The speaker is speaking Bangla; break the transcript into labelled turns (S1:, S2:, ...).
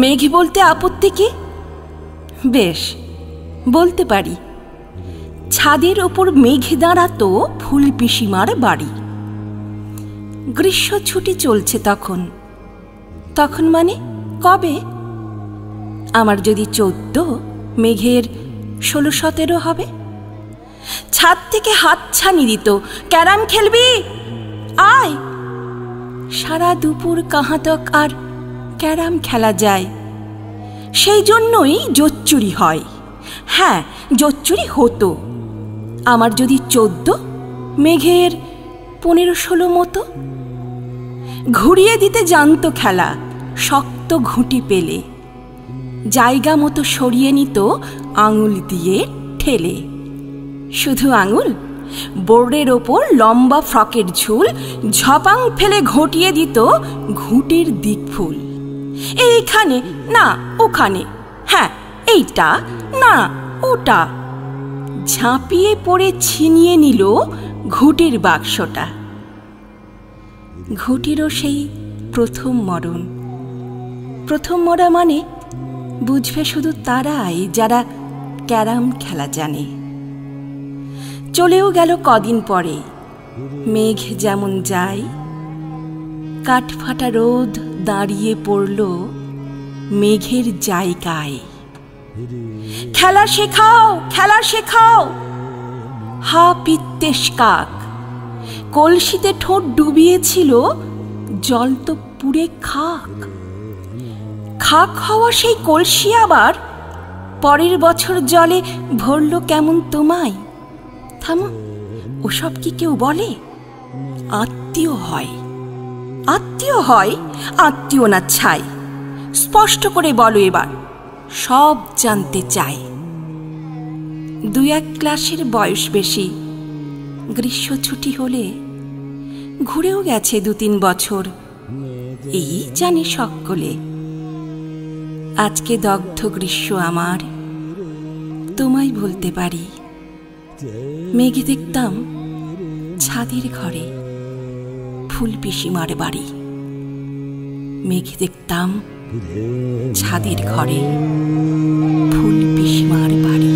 S1: মেঘ বলতে আপত্তি কি? বেশ, বলতে পারি। ছাদের ওপর মেঘ দাঁড়াতো ফুল পিসিমার বাড়ি। গ্রীষ্ম ছুটি চলছে তখন। তখন মানে কবে? আমার যদি 14, মেঘের 16-17 হবে। ছাদ থেকে হাতছানি দিত, ক্যারাম খেলবি? আয়। সারা দুপুর কাহাতক আর ক্যারাম খেলা যায়। সেই জন্যই জোচ্চুরি হয়। হ্যাঁ, জোচ্চুরি হতো। আমার যদি 14, মেঘের 15-16 মতো। ঘুরিয়ে দিতে জানতো খেলা, শক্ত ঘুঁটি পেলে। জায়গা মতো সরিয়ে নিত আঙুল দিয়ে ঠেলে। শুধু আঙুল, বোর্ডের ওপর লম্বা ফ্রকের ঝুল ঝপাং ফেলে ঘটিয়ে দিত ঘুঁটির দিকফুল। এইখানে না ওখানে, হ্যাঁ এইটা না ওটা। ঝাঁপিয়ে পড়ে ছিনিয়ে নিল ঘুঁটির বাক্সটা। ঘুঁটিরও সেই প্রথম মরণ। প্রথম মরা মানে বুঝবে শুধু তারাই যারা ক্যারাম খেলা জানে। চলেও গেল কদিন পরে। মেঘ যেমন যায়, কাঠফাটা রোদ দাঁড়িয়ে পড়ল মেঘের জায়গায়। খেলা শেখাও, খেলা শেখাও। হা পিত্তেশ কাক। কলসিতে ঠোঁট ডুবিয়েছিল, জল তো পুড়ে খাক। খাক হওয়া সেই কলসি আবার পরের বছর জলে ভরল কেমন তোমায়? থামো, ওসব কি কেউ বলে? আত্মীয় হয়, আত্মীয় হয়, আত্মীয় না ছাই। স্পষ্ট করে বলো এবার, সব জানতে চাই। 2-1 ক্লাসের বয়স বেশি। গ্রীষ্ম ছুটি হলে ঘুরেও গেছে 2-3 বছর, এই জানি সকলে। আজকে দগ্ধ গ্রীষ্ম আমার, তোমায় বলতে পারি। মেঘে দেখতাম ছাদের ঘরে ফুল পিসিমার বাড়ি। মেঘে দেখতাম ছাদের ঘরে ফুল পিসিমার বাড়ি।